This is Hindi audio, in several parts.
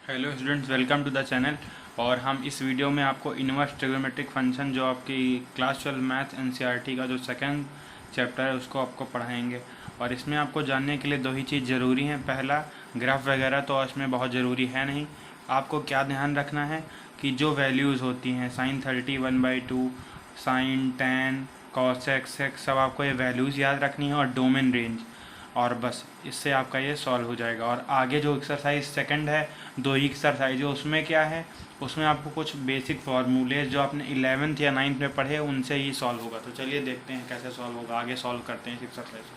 Hello students, welcome to the channel. और हम इस वीडियो में आपको इनवर्स ट्रिग्नोमेट्रिक फंक्शन जो आपकी क्लास 12 मैथ एनसीईआरटी का जो सेकंड चैप्टर है उसको आपको पढ़ाएंगे। और इसमें आपको जानने के लिए दो ही चीज़ ज़रूरी हैं। पहला, ग्राफ वगैरह तो इसमें बहुत ज़रूरी है नहीं। आपको क्या ध्यान रखना है कि जो वैल्यूज़ होती हैं sin 30 1/2, sin 10 cos x सब आपको ये वैल्यूज़ याद रखनी है और डोमेन रेंज, और बस इससे आपका ये सॉल्व हो जाएगा। और आगे जो एक्सरसाइज सेकंड है, दो ही एक्सरसाइज है, उसमें क्या है, उसमें आपको कुछ बेसिक फार्मूले जो आपने 11th या 9th में पढ़े उनसे ही सॉल्व होगा। तो चलिए देखते हैं कैसे सॉल्व होगा, आगे सॉल्व करते हैं इस एक्सरसाइज को।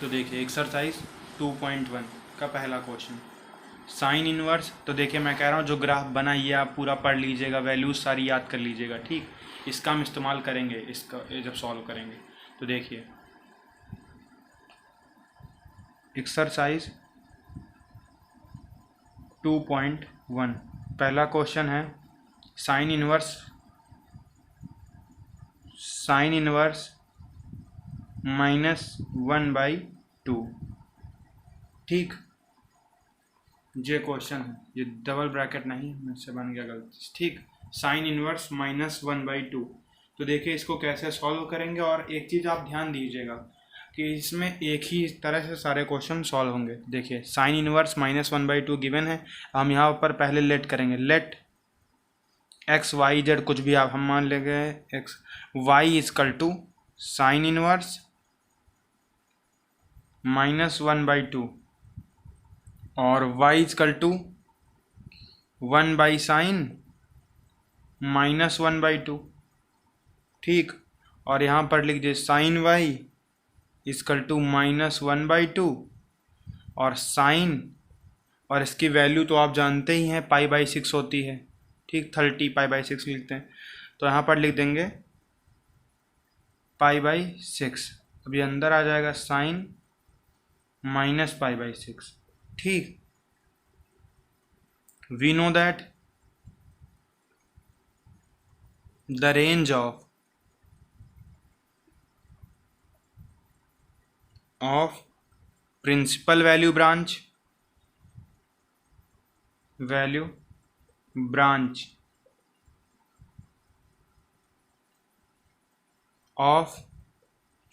तो देखिए एक्सरसाइज 2.1 का पहला क्वेश्चन, साइन इनवर्स। तो देखिए मैं कह रहा हूँ जो ग्राफ बना ये आप पूरा पढ़ लीजिएगा, वैल्यूज सारी याद कर लीजिएगा, ठीक। इसका हम इस्तेमाल करेंगे इसका जब सॉल्व करेंगे। तो देखिए एक्सरसाइज 2.1 पहला क्वेश्चन है, साइन इनवर्स -1/2, ठीक। ये क्वेश्चन है, ये डबल ब्रैकेट नहीं मुझसे बन गया गलती, ठीक। Sign inverse -1/2। तो देखिए इसको कैसे सॉल्व करेंगे। और एक चीज़ आप ध्यान दीजिएगा कि इसमें एक ही तरह से सारे क्वेश्चन सॉल्व होंगे। देखिए साइन इनवर्स -1/2 गिवन है। हम यहाँ पर पहले लेट करेंगे, लेट एक्स वाई जेड कुछ भी आप हम मान लेंगे, x y equal to sine inverse -1/2 और y इजकल टू 1/sin -1/2, ठीक। और यहाँ पर लिख दीजिए साइन y इजकल टू -1/2 और साइन, और इसकी वैल्यू तो आप जानते ही हैं π/6 होती है, ठीक। 30 π/6 लिखते हैं, तो यहाँ पर लिख देंगे π/6। अभी अंदर आ जाएगा साइन -π/6, ठीक। We know that the range of principal value branch of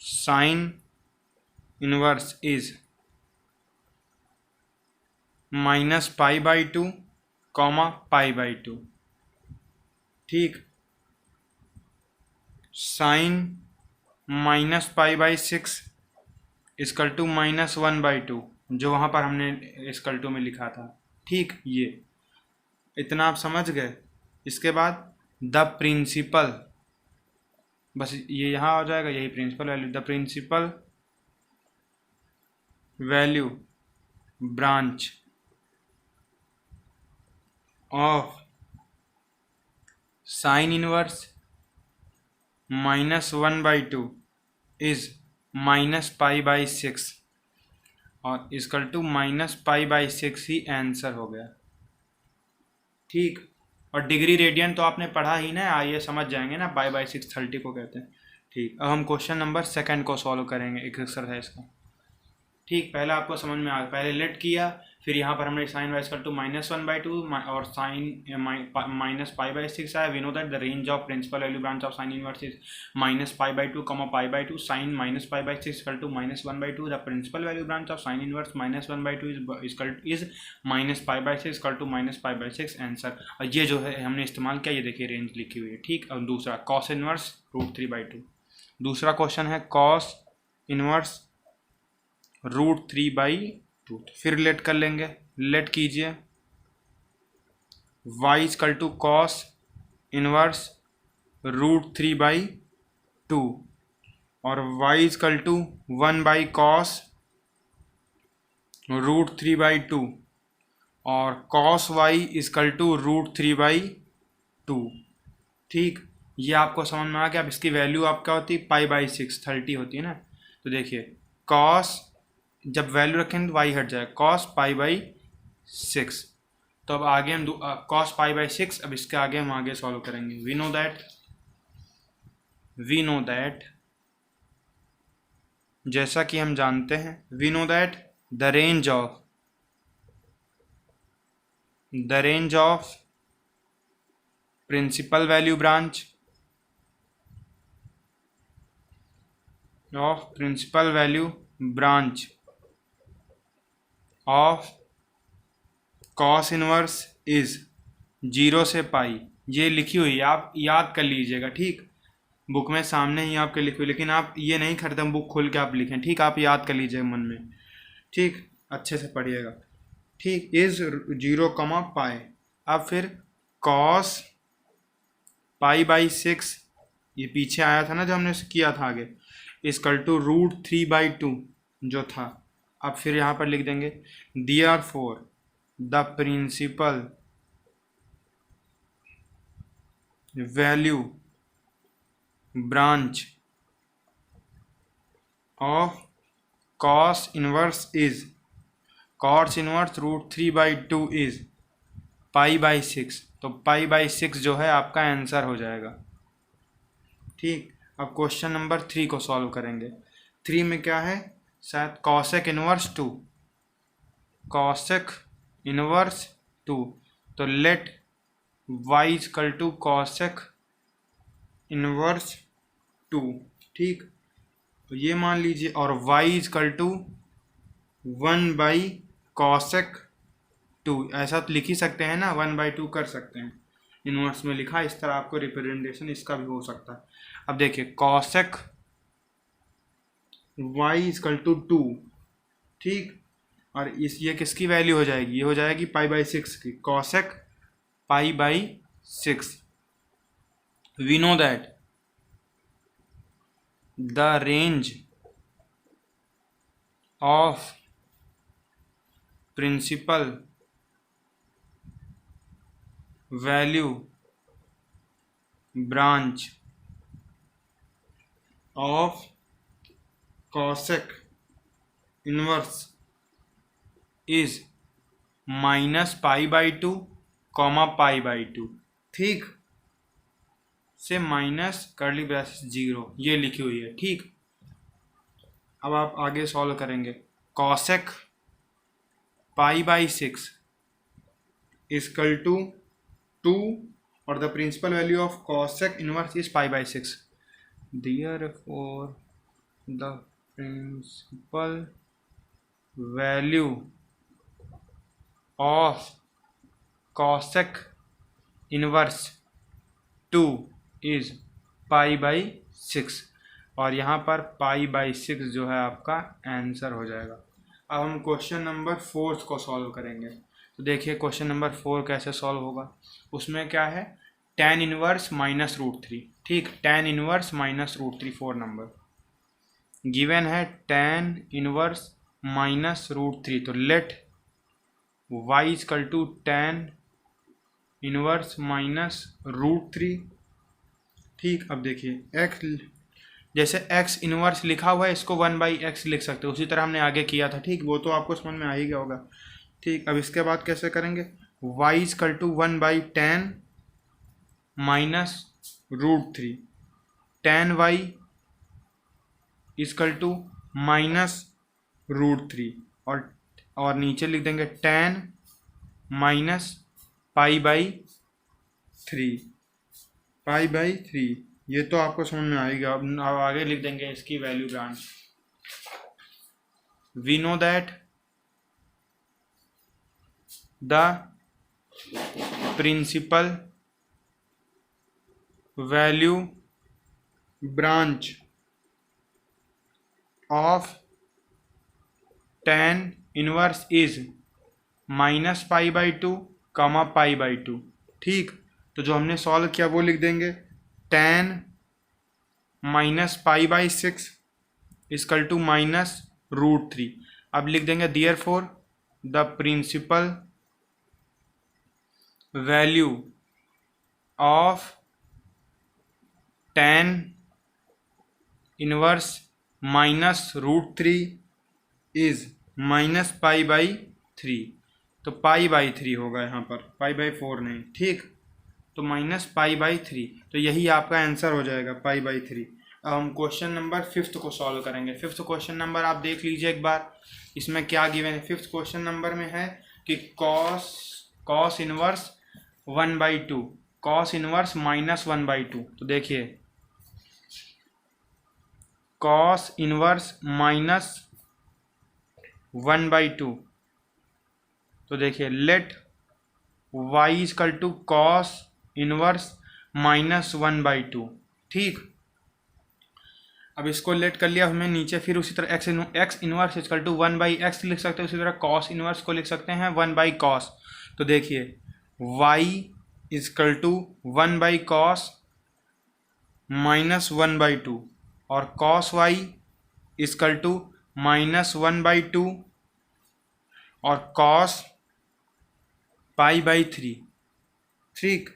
sine inverse is -π/2, π/2, ठीक। साइन -π/6 इजकल टू -1/2, जो वहाँ पर हमने इजकल टू में लिखा था, ठीक। ये इतना आप समझ गए। इसके बाद द प्रिंसिपल, बस ये यहाँ आ जाएगा, यही principal value, the principal value branch of sine inverse -1/2 is -π/6 और इजकल टू -π/6 ही आंसर हो गया, ठीक। और डिग्री रेडियन तो आपने पढ़ा ही ना, आइए समझ जाएंगे ना, π/6 30 को कहते हैं, ठीक। अब हम क्वेश्चन नंबर सेकंड को सॉल्व करेंगे एक एक्सरसाइज का, ठीक। पहले आपको समझ में आ गया, पहले लेट किया, फिर यहाँ पर हमने साइन वाइज कर टू -1/2 और साइन -π/6 आया। We know that the range of principal value branch of sine inverse is -π/2, π/2, sine -π/6 equal to -1/2। The principal value branch of sine inverse -1/2 is -π/6 equal to -π/6 answer. और ये जो है हमने इस्तेमाल किया, ये देखिए रेंज लिखी हुई है, ठीक। और दूसरा कॉस इनवर्स √3/2, दूसरा क्वेश्चन है कॉस इनवर्स √3/2। फिर लेट कर लेंगे, लेट कीजिए, y equal to cos inverse √3/2 और y इजकल टू 1/cos √3/2 और cos y इजकल टू √3/2, ठीक। ये आपको समझ में आ गया। अब इसकी वैल्यू आप क्या होती है, π/6 30 होती है ना। तो देखिए cos, जब वैल्यू रखेंगे तो y हट जाएगा, cos π/6। तो अब आगे हम cos π/6, अब इसके आगे हम आगे सॉल्व करेंगे। वी नो दैट जैसा कि हम जानते हैं, we know that the range of the range of principal value branch of cos inverse is 0 से पाई। ये लिखी हुई है, आप याद कर लीजिएगा। ठीक, बुक में सामने ही आपके लिखी हुई, लेकिन आप ये नहीं खरीदें बुक खोल के आप लिखें। ठीक, आप याद कर लीजिएगा मन में। ठीक, अच्छे से पढ़िएगा। ठीक, इज 0, पाई। अब फिर कॉस पाई बाई 6, ये पीछे आया था ना जो हमने किया था आगे, इक्वल टू √3/2 जो था। अब फिर यहाँ पर लिख देंगे therefore the principal value branch of cos inverse √3/2 is π/6। तो π/6 जो है आपका आंसर हो जाएगा। ठीक, अब क्वेश्चन नंबर 3 को सॉल्व करेंगे। 3 में क्या है, शायद कॉसेक इनवर्स 2। तो let y equal to cosec inverse 2। ठीक, तो ये मान लीजिए, और y इक्वल टू 1/कॉसेक 2। ऐसा तो लिख ही सकते हैं ना, 1/2 कर सकते हैं। इनवर्स में लिखा, इस तरह आपको रिप्रेजेंटेशन इसका भी हो सकता है। अब देखिए कॉसेक y इक्वल टू 2। ठीक, और ये किसकी वैल्यू हो जाएगी, ये हो जाएगी π/6 की। Cosec π/6। We know that the range of principal value branch of cosec inverse is -π/2, π/2। ठीक, से माइनस कर्ली ब्रैकेट 0 ये लिखी हुई है। ठीक, अब आप आगे सॉल्व करेंगे। कॉसेक π/6 इक्वल टू 2, और the principal value of cosec inverse is π/6। Therefore the principal value of cosec inverse 2 is π/6, और यहाँ पर π/6 जो है आपका आंसर हो जाएगा। अब हम क्वेश्चन नंबर 4 को सॉल्व करेंगे। तो देखिए क्वेश्चन नंबर 4 कैसे सॉल्व होगा। उसमें क्या है, tan इनवर्स -√3। ठीक, tan इनवर्स -√3 4 नंबर गिवन है, tan इनवर्स -√3। तो let y equal to tan inverse -√3। ठीक, अब देखिए x, जैसे x इनवर्स लिखा हुआ है इसको 1/x लिख सकते हो, उसी तरह हमने आगे किया था। ठीक, वो तो आपको समझ में आ ही गया होगा। ठीक, अब इसके बाद कैसे करेंगे, y equal to 1/tan -√3। tan y equal to -√3, और नीचे लिख देंगे tan -π/3। ये तो आपको समझ में आएगा। अब आगे लिख देंगे इसकी value branch. We know that the principal value branch of tan inverse is -π/2, π/2। ठीक, तो जो हमने सॉल्व किया वो लिख देंगे, tan -π/6 इक्वल टू -√3। अब लिख देंगे therefore the principal value of tan inverse -√3 is -π/3। तो π/3 होगा यहाँ पर, π/4 नहीं। ठीक, तो -π/3, तो यही आपका आंसर हो जाएगा, π/3। अब हम क्वेश्चन नंबर 5 को सॉल्व करेंगे। 5th क्वेश्चन नंबर आप देख लीजिए एक बार, इसमें क्या गिवन है। 5th क्वेश्चन नंबर में है कि cos cos inverse 1/2, cos inverse -1/2। तो देखिए कॉस इनवर्स -1/2, तो देखिए let y equal to cos inverse -1/2। ठीक, अब इसको लेट कर लिया हमें नीचे, फिर उसी तरह x inverse equal to 1/x लिख सकते हैं, उसी तरह कॉस इनवर्स को लिख सकते हैं 1/cos। तो देखिए y इक्वल टू 1/cos -1/2 और cos y इक्वल टू -1/2 और cos π/3। ठीक,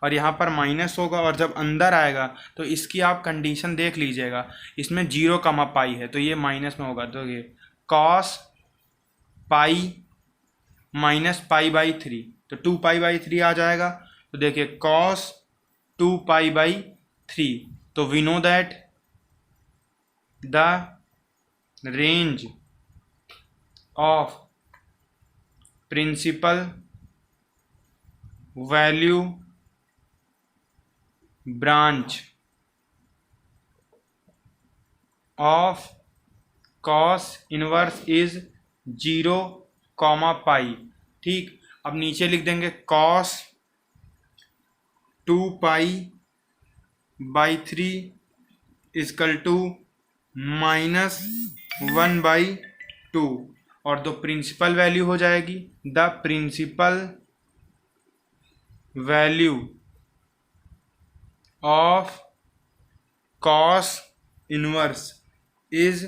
और यहाँ पर माइनस होगा और जब अंदर आएगा तो इसकी आप कंडीशन देख लीजिएगा, इसमें 0, पाई है तो ये माइनस में होगा। तो ये cos पाई -π/3, तो 2π/3 आ जाएगा। तो देखिए cos 2π/3, तो we know that the range of principal value branch of cos inverse is 0, pi. ठीक, अब नीचे लिख देंगे cos 2π/3 इक्वल टू -1/2 और दो प्रिंसिपल वैल्यू हो जाएगी, the principal value of cos inverse is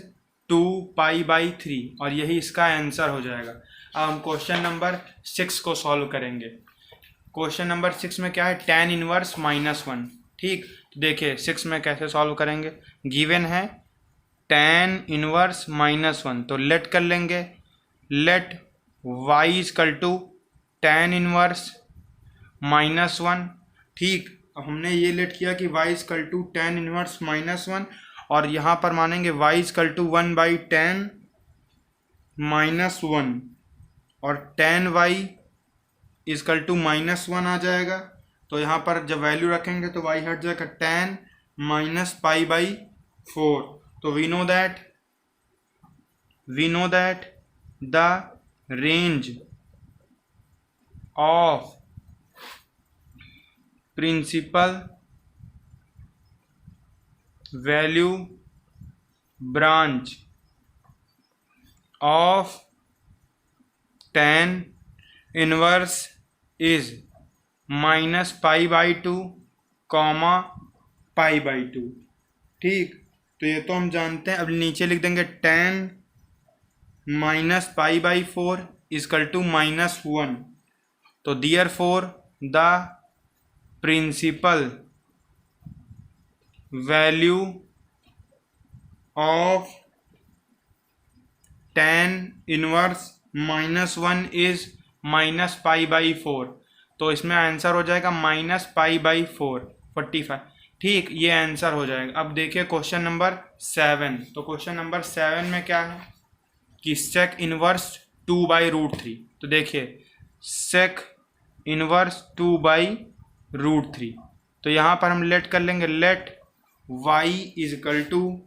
2π/3 और यही इसका आंसर हो जाएगा। अब हम क्वेश्चन नंबर 6 को सॉल्व करेंगे। क्वेश्चन नंबर 6 में क्या है, tan इनवर्स -1। ठीक, तो देखिए 6 में कैसे सॉल्व करेंगे, गिवन है tan इनवर्स -1, तो लेट कर लेंगे, let y equal to tan inverse -1। ठीक, अब हमने ये लेट किया कि y equal to tan inverse -1 और यहाँ पर मानेंगे y इक्वल टू 1/tan -1 और tan y इक्वल टू -1 आ जाएगा। तो यहाँ पर जब वैल्यू रखेंगे तो y हट जाएगा tan -π/4। तो we know that the range of principal value branch of tan inverse is -π/2, π/2। ठीक, तो ये तो हम जानते हैं। अब नीचे लिख देंगे tan -π/4 इक्वल टू -1। तो therefore the principal value of tan inverse -1 is -π/4। तो इसमें आंसर हो जाएगा -π/4, 45। ठीक, ये आंसर हो जाएगा। अब देखिए क्वेश्चन नंबर 7। तो क्वेश्चन नंबर 7 में क्या है कि sec इनवर्स 2/√3। तो देखिए sec इनवर्स 2/√3, तो यहाँ पर हम लेट कर लेंगे, लेट y इक्वल टू,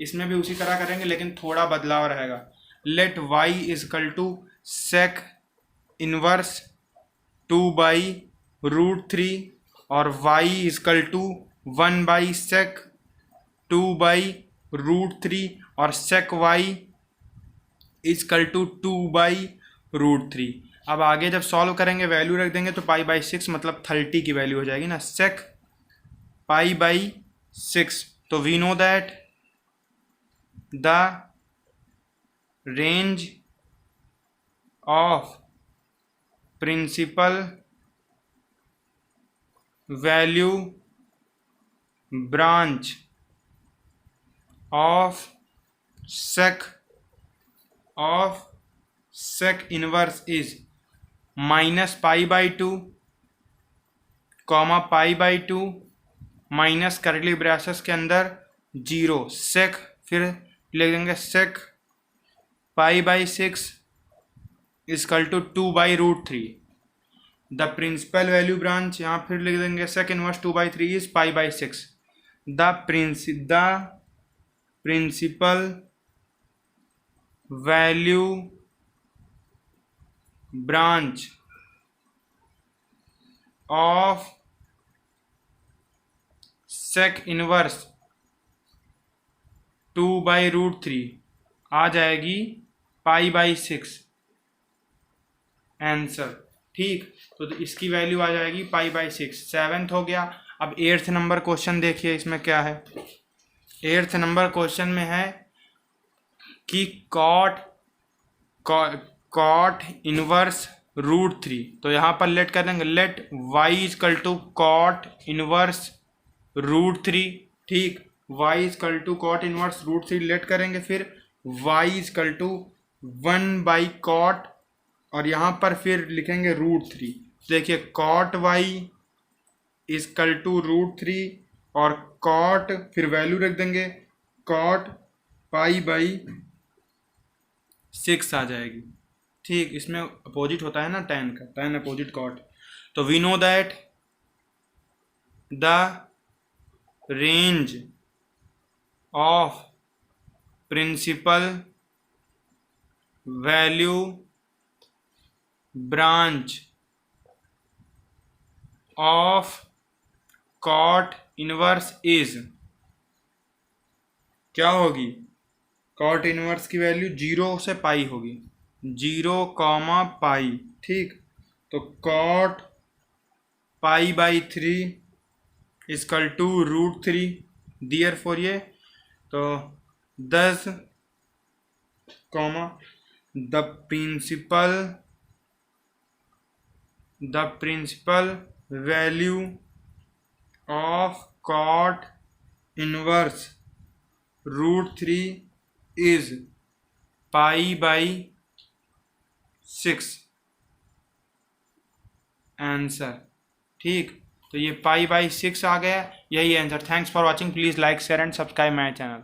इसमें भी उसी तरह करेंगे लेकिन थोड़ा बदलाव रहेगा, let y equal to sec inverse 2/√3 और y इक्वल टू 1/sec 2/√3 और sec y इक्वल टू 2/√3। अब आगे जब सॉल्व करेंगे वैल्यू रख देंगे तो π/6 मतलब 30 की वैल्यू हो जाएगी ना, sec π/6। तो we know that the range of principal value branch of sec inverse is -π/2, π/2 minus curly braces के अंदर 0, sec, फिर लिख देंगे sec π/6 equal to 2/√3। The principal value branch, यहाँ फिर लिख देंगे sec inverse 2/3 is π/6। The principal value branch of sec inverse 2/√3 आ जाएगी π/6 आंसर। ठीक, तो इसकी वैल्यू आ जाएगी π/6। 7th हो गया। अब 8th नंबर क्वेश्चन देखिए, इसमें क्या है। 8th नंबर क्वेश्चन में है कि कॉट इनवर्स √3। तो यहाँ पर लेट कर देंगे, let y equal to cot inverse √3। ठीक, y equal to cot inverse √3 let करेंगे, फिर y इक्वल टू 1/कॉट, और यहाँ पर फिर लिखेंगे √3। देखिए कॉट y इक्वल टू √3 और कॉट, फिर वैल्यू रख देंगे कॉट π/6 आ जाएगी। ठीक, इसमें अपोजिट होता है ना tan का, tan अपोजिट कॉट। तो we know that the range of principal value branch of cot inverse is, क्या होगी, कॉट इनवर्स की वैल्यू 0 से पाई होगी, 0, ठीक। तो cot π/3 equal to √3, therefore ये तो 10, the principal value of cot inverse √3 is π/6 answer. ठीक, तो ये π/6 आ गया, यही answer. Thanks for watching, please like share and subscribe my channel.